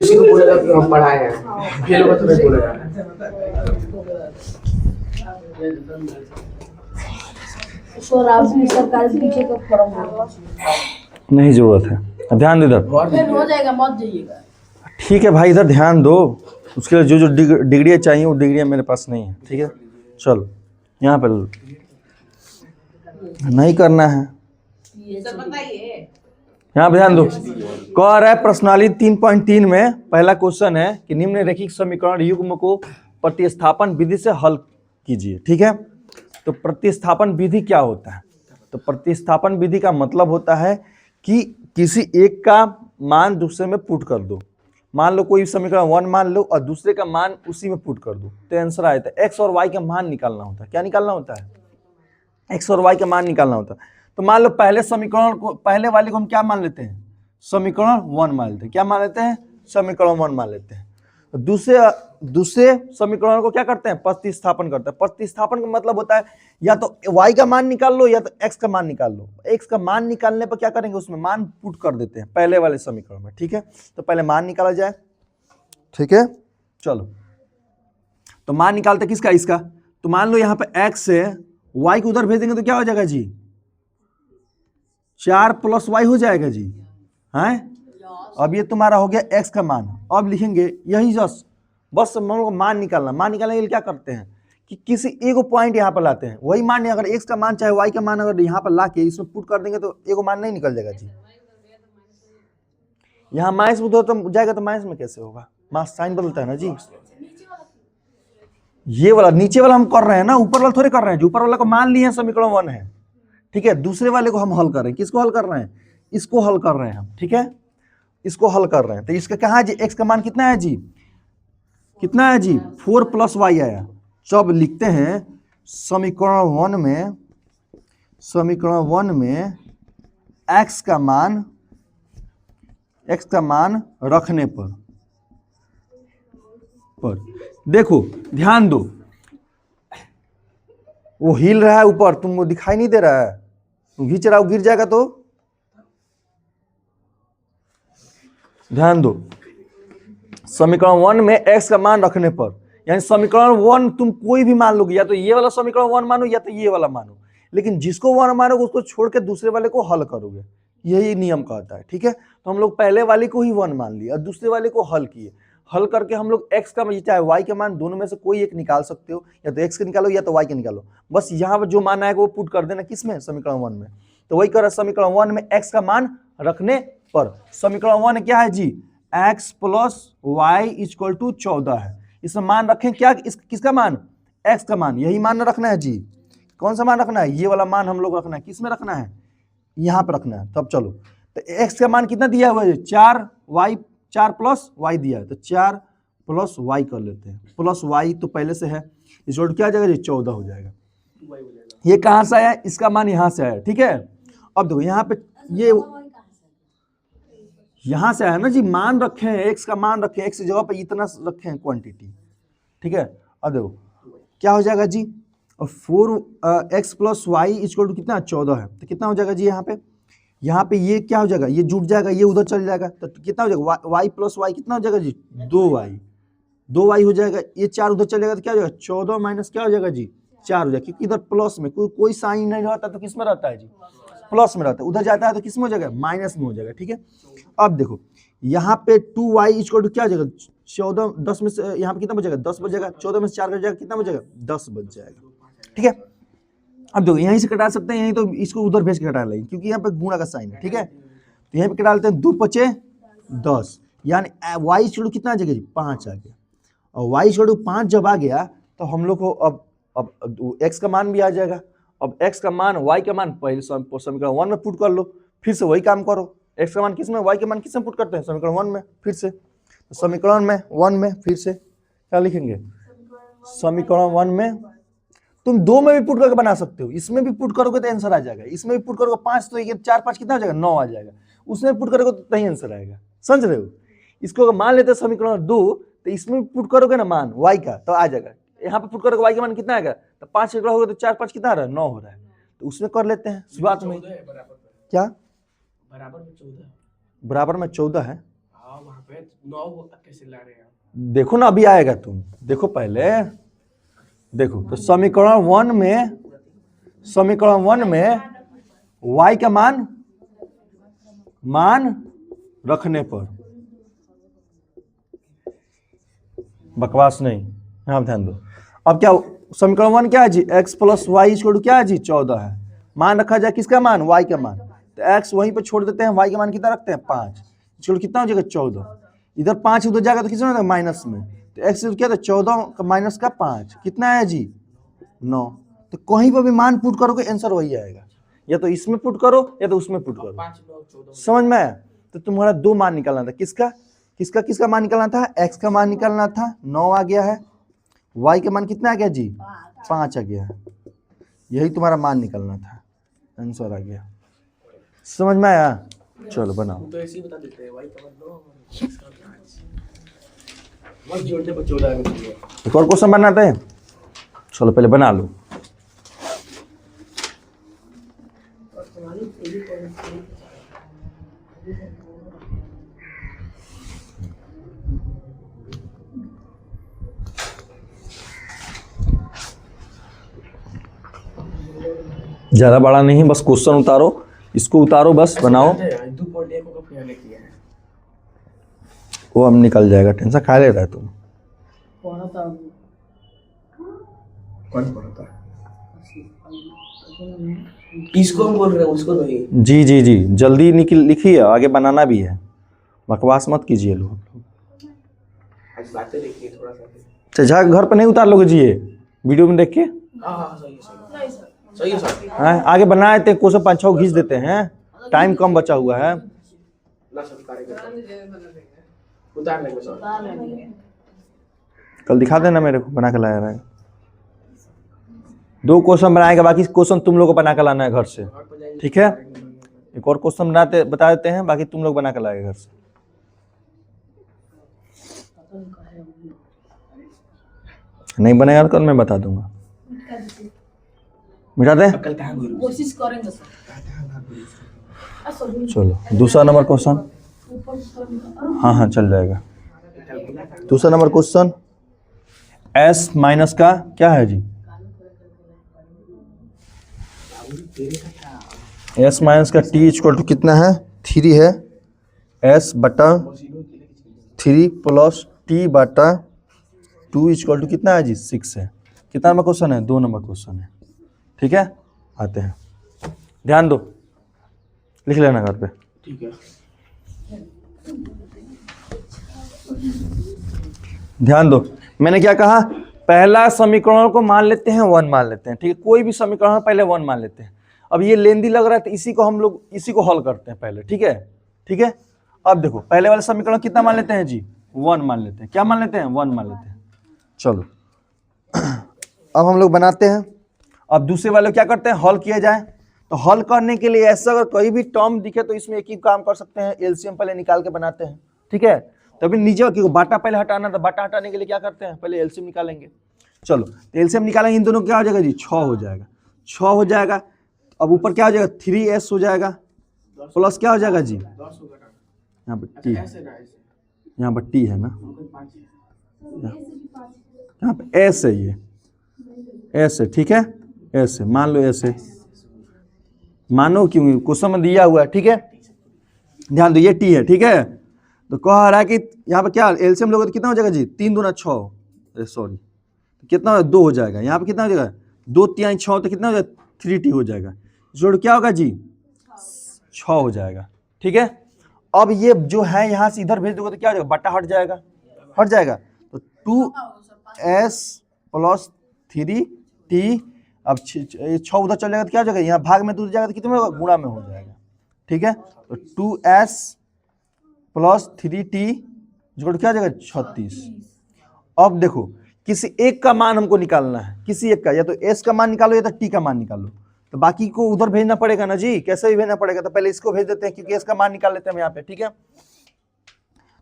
किसी को बोलेगा कि हम पढ़ाए हैं, फेल होगा तो नहीं बोलेगा। सरकारी पीछे का फॉर्म नहीं जरूरत है, ध्यान दो इधर। हो जाएगा, मत जाइएगा। ठीक है भाई, इधर ध्यान दो। उसके लिए जो जो डिग्रियाँ चाहिए वो डिग्रियाँ मेरे पास नहीं है। ठीक है, चलो यहाँ पर नहीं करना है, यहाँ पे ध्यान दो। कह रहा है प्रश्नावली 3.3 में पहला क्वेश्चन है कि निम्नलिखित समीकरण युग्म को प्रतिस्थापन विधि से हल कीजिए। ठीक है, तो प्रतिस्थापन विधि क्या होता है? तो प्रतिस्थापन विधि का मतलब होता है कि किसी एक का मान दूसरे में पुट कर दो। मान लो कोई समीकरण 1 मान लो और दूसरे का मान उसी में पुट कर दो, तो आंसर आया था। एक्स और वाई का मान निकालना होता है। क्या निकालना होता है? एक्स और वाई का मान निकालना होता है। तो मान लो पहले समीकरण को, पहले वाले को हम क्या मान लेते हैं? समीकरण 1 मान लेते हैं। क्या मान लेते हैं? समीकरण 1 मान लेते हैं। तो दूसरे समीकरण को क्या करते हैं? प्रतिस्थापन करते हैं। प्रतिस्थापन का मतलब होता है या तो y का मान निकाल लो या तो x का मान निकाल लो। x का मान निकालने पर क्या करेंगे? उसमें मान पुट कर देते हैं पहले वाले समीकरण में। ठीक है, तो पहले मान निकाला जाए। ठीक है, चलो तो मान निकालते किसका? इसका। तो मान लो यहाँ पे x से y को उधर भेज देंगे तो क्या हो जाएगा जी? 4 + y हो जाएगा जी। हैं, अब ये तुम्हारा हो गया x का मान। अब लिखेंगे यही बस हम लोग मान निकालना। मान निकालने के लिए क्या करते हैं कि किसी एक पॉइंट यहाँ पर लाते हैं। वही मान, अगर x का मान चाहे y का मान अगर यहाँ पर ला के इसमें पुट कर देंगे तो एक मान नहीं निकल जाएगा जी। यहाँ माइनस में तो जाएगा तो माइनस में कैसे होगा? मास साइन बदलता है ना जी। ये वाला नीचे वाला हम कर रहे हैं ना, ऊपर वाला थोड़े कर रहे हैं। जो ऊपर वाला को मान लिए हैं समीकरण 1 है। ठीक है, दूसरे वाले को हम हल कर रहे हैं। किसको हल कर रहे हैं? इसको हल कर रहे हैं हम। ठीक है, इसको हल कर रहे हैं। तो इसका कहाँ है जी? x का मान कितना है जी? कितना है जी? 4 + y आया। जब लिखते हैं समीकरण 1 में x का मान रखने पर देखो ध्यान दो, वो हिल रहा है ऊपर, तुमको दिखाई नहीं दे रहा है। तुम खींच रहा हो, गिर जाएगा। तो ध्यान दो, समीकरण 1 में x का मान रखने पर, यानी समीकरण 1 तुम कोई भी मान लोगे, या तो ये वाला समीकरण 1 मानो या तो ये वाला मानो, लेकिन जिसको 1 मानोगे उसको छोड़ के दूसरे वाले को हल करोगे। यही नियम कहता है। ठीक है, तो हम लोग पहले वाले को ही 1 मान लिए और दूसरे वाले को हल किए। हल करके हम लोग x का चाहे y का मान, दोनों में से कोई एक निकाल सकते हो, या तो x का निकालो या तो y का निकालो। बस यहाँ पर जो मान आएगा वो पुट कर देना किसमें? समीकरण 1 में। तो वही कर समीकरण 1 में x का मान रखने पर। समीकरण 1 क्या है जी? x + y = 14 है। इसमें मान रखें क्या? किसका मान? x का मान। यही मान रखना है जी। कौन सा मान रखना है? ये वाला मान हम लोग रखना है। किस में रखना है? यहाँ पे रखना है। तब चलो, तो x का मान कितना दिया हुआ है? 4 + y दिया है, तो 4 + y कर लेते हैं। प्लस y तो पहले से है, इस जोड़ क्या आ जाएगा जी? 14 हो जाएगा। ये कहाँ से आया? इसका मान यहाँ से आया। ठीक है, अब देखो यहाँ पे ये यहां से आया ना जी। मान रखे हैं, x का मान रखे हैं, x की जगह पे इतना रखे हैं क्वांटिटी। ठीक है, अब देखो क्या हो जाएगा जी? और 4x + y = कितना? 14 है। तो कितना हो जाएगा जी? यहाँ पे ये क्या हो जाएगा? ये जुट जाएगा, ये उधर चल जाएगा, तो कितना हो जाएगा? y + y कितना हो जाएगा जी? 2y हो जाएगा। ये 4 उधर चल जाएगा तो क्या हो जाएगा? 14 माइनस क्या हो जाएगा जी? 4 हो जाएगा, क्योंकि इधर प्लस में कोई साइन नहीं रहता तो किस में रहता है जी? प्लस में रहता है। उधर जाता है तो किस में हो जाएगा? माइनस में हो जाएगा। ठीक है, अब देखो यहाँ पे 2y = क्या हो जाएगा? 14, 10 में से यहाँ पे कितना बचेगा? 10 बचेगा। 14 में से 4 कट जाएगा, कितना बचेगा? 10 बच जाएगा। ठीक है, अब देखो यहीं से कटा सकते हैं, यहीं तो इसको उधर भेज के कटा लेंगे क्योंकि यहाँ पे गुणा का साइन है। ठीक है, तो यहीं पे कटा लेते हैं। 2 × 5 = 10, यानी y = कितना आ जाएगा जी? 5 आ गया। और y = 5 जब आ गया तो हम लोग को अब x का मान भी आ जाएगा। अब x का मान, y का मान पहले समीकरण 1 में पुट कर लो, फिर से वही काम करो। x का मान किस में, y का मान किस में पुट करते हैं? समीकरण 1 में। फिर से तो समीकरण में 1 में फिर से क्या लिखेंगे? समीकरण 1 में तुम 2 में भी पुट करके बना सकते हो। इसमें भी पुट करोगे तो आंसर आ जाएगा। इसमें भी पुट करोगे 5 तो ये 4 5 कितना हो जाएगा? 9 आ जाएगा। उसमें पुट करोगे तो नहीं आंसर आएगा। समझ रहे हो? इसको अगर मान लेते समीकरण 2, तो इसमें पुट करोगे ना मान y का, तो आ जाएगा। यहाँ पे पुट करोगे y का मान कितना आएगा? तो 5 होगा तो 4 5 कितना आ रहा है? 9 हो रहा है। तो उसमें कर लेते हैं शुरुआत में। क्या बराबर में 14 है? भैया 9 कैसे ला रहे हैं आप? देखो ना, अभी आएगा, तुम देखो पहले। देखो तो समीकरण वन में y का मान रखने पर, बकवास नहीं, यहाँ ध्यान दो। अब क्या समीकरण 1 क्या है जी, x plus y equal to क्या है जी 14 है। मान रखा जाए किसका मान, y का मान, तो x वहीं पे छोड़ देते हैं, y का मान कितना रखते हैं 5, इक्वल कितना हो जाएगा 14। इधर 5 उधर जाएगा तो कितना होगा माइनस में, तो x क्या था 14 का माइनस का 5 कितना है जी 9। तो कहीं पर भी मान पुट करोगे आंसर वही आएगा, या तो इसमें पुट करो या तो उसमें पुट करो। 5 9 14 समझ में आया? तो तुम्हारा 2 मान निकालना था, किसका मान निकालना था, x का मान निकालना था, 9 आ गया है, y का मान कितना आ गया जी 5 आ गया है, यही तुम्हारा मान निकालना था, आंसर आ गया। समझ में आया? चलो बनाओ। तो ऐसे ही बता देते हैं y का मान 9 और x का 5 बस जोड़ने पर 14 आ गया। एक और क्वेश्चन बनाते हैं, चलो पहले बना लो। ज्यादा बड़ा नहीं, बस क्वेश्चन उतारो, इसको उतारो, बस बनाओ, 2.1 को कब पहले किया है? वो हम निकल जाएगा, टेंशन खा ले रहा है तुम। पढ़ा था कौन पढ़ता है? इसको हम बोल रहे हैं, उसको नहीं। जी जी जी, जल्दी लिखिए, आगे बनाना भी है, बकवास मत कीजिए लोग। आज बातें देखिए थोड़ा सा। अच्छा घर पर नहीं उतार लोगे जी, ये वीडियो में देख के। हाँ सही है सही है सर। हाँ, आगे बनाए थे क्वेश्चन 5-6 खींच देते हैं, टाइम कम बचा हुआ है। ना सब उतार लेंगे सर। कल दिखा देना मेरे को, बना के लाया रहा है। 2 क्वेश्चन बनाएगा, बाकी क्वेश्चन तुम लोग को बना के लाना है घर से, ठीक है? एक और क्वेश्चन बता देते हैं, बाकी तुम लोग बना के लाएगा घर से। नहीं बनेगा तो कल मैं बता दूंगा, मिटा दे। कल कहाँ गुरु? कोशिश करेंगे सर। चलो दूसरा नंबर क्वेश्चन, हाँ चल जाएगा। दूसरा नंबर क्वेश्चन, s माइनस का क्या है जी, s माइनस का t इक्वल टू कितना है 3 है, s बटा 3 प्लस t बटा 2 इक्वल टू कितना है जी 6 है। कितना नंबर क्वेश्चन है, 2 नंबर क्वेश्चन है, ठीक है? आते हैं, ध्यान दो, लिख लेना घर पे। ठीक है। ध्यान दो, मैंने क्या कहा, पहला समीकरण को मान लेते हैं 1 मान लेते हैं, ठीक है? कोई भी समीकरण पहले 1 मान लेते हैं। अब ये लेंदी लग रहा है तो इसी को हम लोग इसी को हल करते हैं पहले, ठीक है? ठीक है, अब देखो पहले वाले समीकरण कितना मान लेते हैं जी 1 मान लेते हैं। क्या मान लेते हैं, 1 मान लेते हैं। चलो अब हम लोग बनाते हैं। अब दूसरे वाले क्या करते हैं, हल किया जाए। तो हल करने के लिए ऐसा अगर कोई भी टर्म दिखे तो इसमें एक ही काम कर सकते हैं, एलसीएम पहले निकाल के बनाते हैं, ठीक है? तभी नीचे क्योंकि बाटा पहले हटाना, तो बाटा हटाने के लिए क्या करते हैं, पहले एलसीएम निकालेंगे। चलो तो एलसीएम निकालेंगे, इन दोनों क्या हो जाएगा जी 6 हो जाएगा, 6 हो जाएगा। अब ऊपर क्या हो जाएगा 3s हो जाएगा, प्लस क्या हो जाएगा जी, यहाँ पर टी, यहाँ पर टी है ना, यहाँ पे एस है, ये एस है, ठीक है? एस है, मान लो एस है, मानो क्यों क्वेश्चन में दिया हुआ है, ठीक है? ध्यान दो ये टी है, ठीक है? तो कह रहा है कि यहाँ पे क्या एलसीएम लोगे तो कितना हो जाएगा जी 3 दूना 6, सॉरी कितना 2 हो जाएगा। यहाँ पे कितना हो जाएगा 2 3 6, तो कितना हो जाएगा 3t हो जाएगा, जोड़ क्या होगा जी 6 हो जाएगा, ठीक है? अब ये जो है यहाँ से इधर भेज दोगे तो क्या हो जाएगा, बटा हट जाएगा, तो 2s प्लस 3t। अब 6 उधर चल जाएगा तो क्या हो जाएगा, यहाँ भाग में 2 जाएगा तो कितने में होगा, गुणा में हो जाएगा, ठीक है? तो 2s प्लस 3t जोड़ क्या हो जाएगा 36। अब देखो किसी एक का मान हमको निकालना है, किसी एक का, या तो s का मान निकालो या तो t का मान निकालो। तो बाकी को उधर भेजना पड़ेगा ना जी, कैसे भी भेजना पड़ेगा। तो पहले इसको भेज देते हैं क्योंकि s का मान निकाल लेते हैं हम यहाँ पे, ठीक है?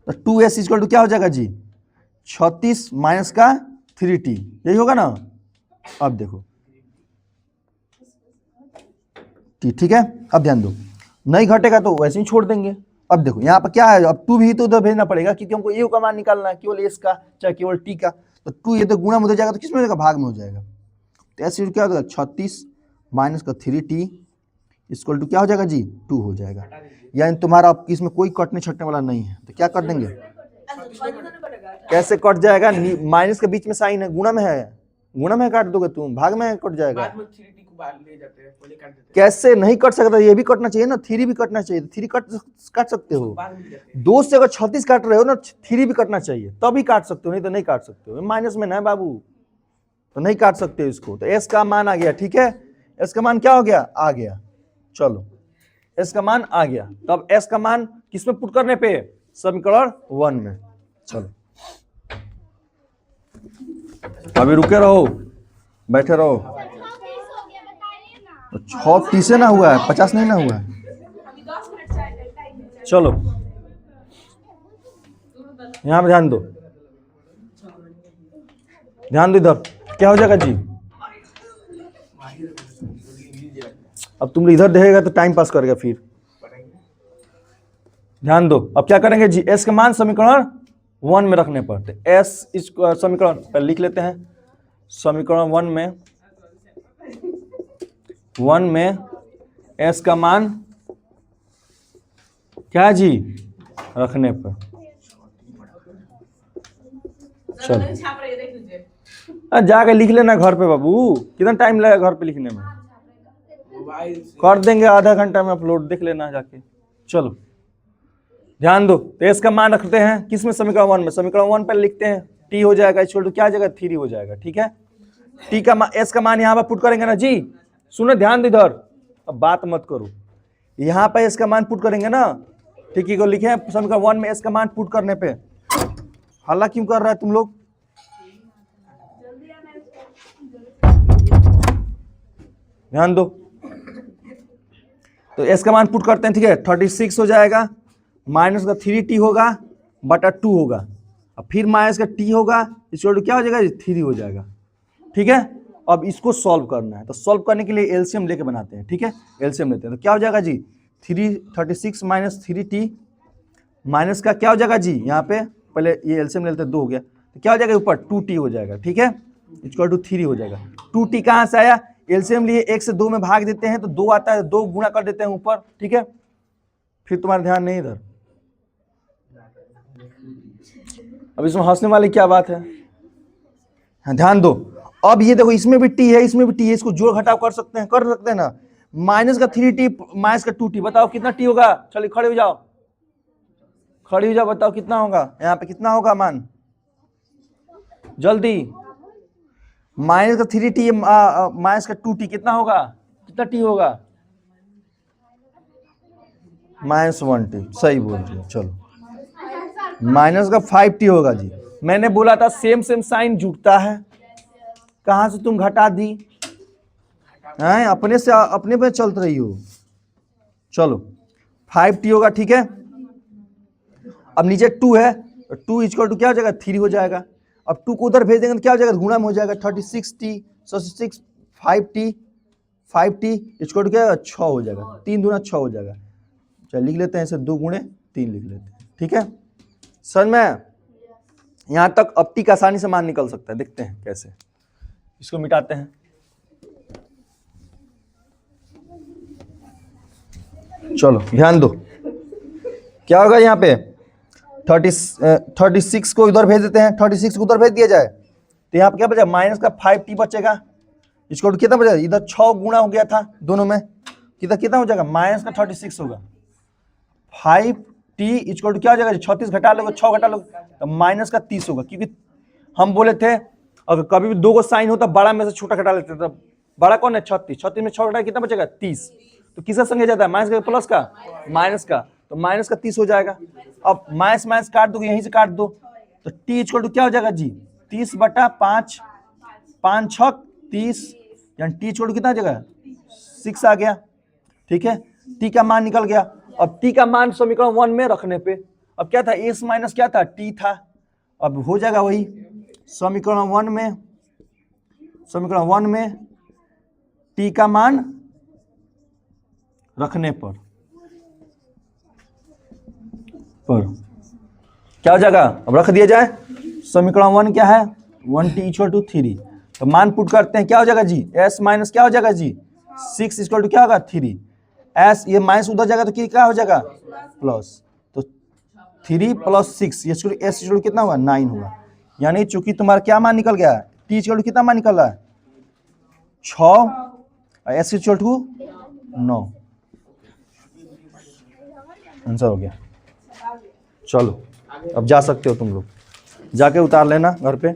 तो 2s इक्वल टू क्या हो जाएगा जी 36 माइनस का 3t, यही होगा ना। अब देखो t, ठीक है? अब ध्यान दो, नहीं घटेगा तो वैसे ही छोड़ देंगे, अब देखो यहाँ पर क्या है, अब 2 भी तो उधर भेजना पड़ेगा क्योंकि हमको यू का मान निकालना है, केवल एस का चाहे केवल टी का। तो 2 ये तो गुणा में हो जाएगा, तो किस में हो जाएगा, भाग में हो जाएगा। तो एस क्या हो जाएगा 36 माइनस का 3t इक्वल टू क्या हो जाएगा जी 2 हो जाएगा। यानी तुम्हारा अब इसमें कोई कटने छटने वाला नहीं है, तो क्या कर देंगे, कैसे कट जाएगा, माइनस के बीच में साइन है, गुणा में है, गुणा में काट दोगे तुम, भाग में कट जाएगा। बाद में 3t को बाहर ले जाते हैं, पहले काट देते हैं। कैसे नहीं कट सकता, ये भी कटना चाहिए ना, 3 भी कटना चाहिए, 3 काट सकते हो। बाद में जाते हैं। 2 से अगर 36 काट रहे हो ना, 3 भी कटना चाहिए तभी काट सकते हो, नहीं तो नहीं काट सकते हो, माइनस में ना है बाबू, तो नहीं काट सकते इसको। तो एस का मान आ गया, ठीक है, एस का मान क्या हो गया, आ गया। चलो एस का मान आ गया, तो अब एस का मान किसमें पुट करने पे, समीकरण 1 में। चलो अभी रुके रहो, बैठे रहो। 6:30 से ना हुआ है, 50 नहीं ना हुआ है। चलो यहां पे ध्यान दो, ध्यान दो इधर, क्या हो जाएगा जी, अब तुम इधर देखेगा तो टाइम पास करेगा फिर। ध्यान दो, अब क्या करेंगे जी, एस का मान समीकरण 1 में रखने पर, तो एस इस समीकरण पहले लिख लेते हैं, समीकरण 1 में एस का मान क्या जी रखने पर। चलो जाके लिख लेना घर पे बाबू, कितना टाइम लगेगा घर पे लिखने में, कर देंगे आधा घंटा में अपलोड, देख लेना जाके। चलो ध्यान दो, तो एस का मान रखते हैं किस में, समीकरण 1 में, समीकरण 1 पर लिखते हैं, टी हो जाएगा इक्वल टू क्या हो जाएगा 3 हो जाएगा, ठीक है। टी का मान, एस का मान यहाँ पर पुट करेंगे ना जी, सुनो ध्यान दो इधर, अब बात मत करो, यहाँ पर एस का मान पुट करेंगे ना, ठीक है, को लिखे समीकरण 1 में एस का मान पुट करने पे, हल्ला क्यों कर रहा है तुम लोग, ध्यान दो। तो एस का मान पुट करते हैं, ठीक है, 36 हो जाएगा, माइनस का 3t होगा बटा 2 होगा, अब फिर माइनस का t होगा, इक्वल टू क्या हो जाएगा 3 हो जाएगा, ठीक है। अब इसको सॉल्व करना है, तो सॉल्व करने के लिए एलसीएम लेके बनाते हैं, ठीक है, एलसीएम लेते हैं, तो क्या हो जाएगा जी 36 माइनस 3t माइनस का क्या हो जाएगा जी, यहाँ पे पहले ये एलसीएम ले लेते हैं, 2 हो गया, तो क्या हो जाएगा ऊपर 2t हो जाएगा, ठीक है, इक्वल टू 3 हो जाएगा। 2t कहाँ से आया, एलसीएम लिए 1 से 2 में भाग देते हैं तो 2 आता है, 2 गुणा कर देते हैं ऊपर, ठीक है। फिर तुम्हारा ध्यान नहीं इधर, अब इसमें हंसने वाली क्या बात है, हाँ ध्यान दो। अब ये देखो इसमें भी t है, इसमें भी t है, इसको जोड़ घटाव कर सकते हैं ना, माइनस का 3t माइनस का 2t, बताओ कितना t होगा, चलिए खड़े हो जाओ, खड़ी हो जाओ, बताओ कितना होगा, यहाँ पे कितना होगा मान, जल्दी, माइनस का 3t माइनस का 2t कितना होगा, कितना t होगा, -1t, सही बोल रही है। चलो माइनस का 5t होगा जी, मैंने बोला था सेम साइन जुटता है, कहां से तुम घटा दी हैं, अपने से अपने पे चल रही हो। चलो 5t होगा, ठीक है। अब नीचे 2 है, 2 इक्वल टू क्या हो जाएगा 3 हो जाएगा, अब 2 को उधर भेज देंगे तो क्या हो जाएगा, गुणा में हो जाएगा, 36t 5t इक्वल टू क्या 6 हो जाएगा, 3 दूना 6 हो जाएगा। चल लिख लेते हैं इसे, 2 गुणे 3 लिख लेते हैं, ठीक है, समझ में। यहां तक अब टी का आसानी से मान निकल सकता है, देखते हैं कैसे, इसको मिटाते हैं। चलो ध्यान दो, क्या होगा यहाँ पे 36 को उधर भेज देते हैं, 36 को उधर भेज दिया जाए तो यहाँ पे क्या बचेगा, माइनस का 5t बचेगा, इसको कितना बचेगा, इधर 6 गुणा हो गया था दोनों में, कितना हो जाएगा, माइनस का 36 होगा, 5t इक्वल टू क्या हो जाएगा, 36 घटा लोगे 6 घटा लोगे तो माइनस का 30 होगा, क्योंकि हम बोले थे अगर कभी भी 2 को साइन होता बड़ा में से छोटा घटा लेते थे, बड़ा कौन है 36 में 6 घटा कितना बचेगा 30, तो किसका संख्या जाता है, माइनस का प्लस का, माइनस का, तो माइनस का 30 हो जाएगा। अब माइनस काट दो, यहीं से काट दो, तो t इक्वल टू क्या हो जाएगा जी 30 बटा 5, 5 6 30, यानी t इक्वल टू कितना हो जाएगा 6 आ गया, ठीक है, t का मान निकल गया। अब t का मान समीकरण 1 में रखने पे, अब क्या था s माइनस क्या था t था, अब हो जाएगा वही समीकरण 1 में t का मान रखने पर, पर क्या हो जाएगा, अब रख दिया जाए समीकरण 1 क्या है 1t इक्वल टू 3, तो मान पुट करते हैं क्या हो जाएगा जी s माइनस क्या हो जाएगा जी 6 इक्वल टू क्या होगा 3, s ये माइनस उधर जाएगा तो क्या हो जाएगा प्लस, तो 3 प्लस 6 ये s इक्वल कितना होगा 9 होगा। यानी चूंकि तुम्हारा क्या मान निकल गया है t इक्वल कितना मान निकल रहा है 6 और s इक्वल टू 9, आंसर हो गया। चलो अब जा सकते हो तुम लोग, जाके उतार लेना घर पे।